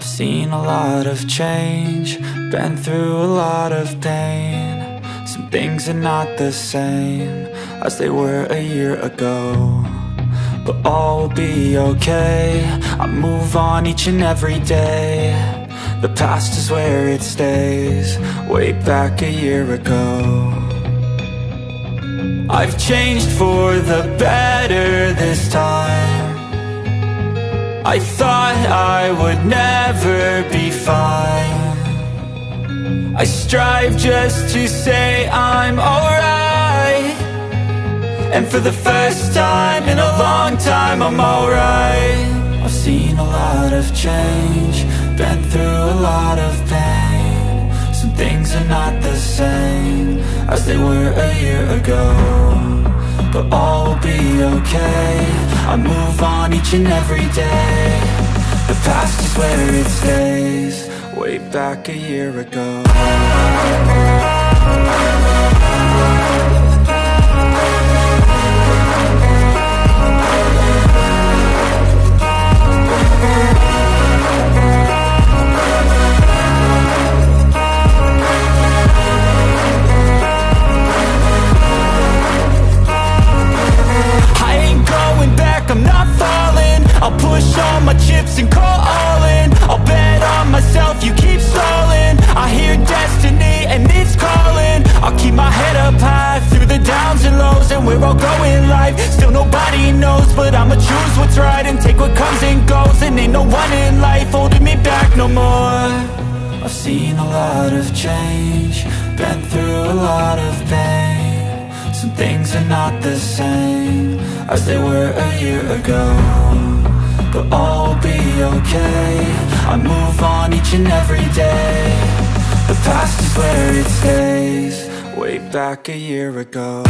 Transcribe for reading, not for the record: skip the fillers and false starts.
I've seen a lot of change, been through a lot of pain. Some things are not the same as they were a year ago, but all will be okay. I move on each and every day. The past is where it stays, way back a year ago. I've changed for the better this time. I thought I would never be fine. I strive just to say I'm alright, and for the first time in a long time I'm alright. I've seen a lot of change, been through a lot of pain. Some things are not the same as they were a year ago, but all will be okay. I move on each and every day. The past is where it stays, way back a year ago. I'm not falling, I'll push all my chips and call all in. I'll bet on myself, you keep stalling. I hear destiny and it's calling. I'll keep my head up high through the downs and lows, and we're all going live. Still nobody knows, but I'ma choose what's right and take what comes and goes. And ain't no one in life holding me back no more. I've seen a lot of change, been through a lot of pain. Some things are not the same as they were a year ago, but all will be okay. I move on each and every day. The past is where it stays, way back a year ago.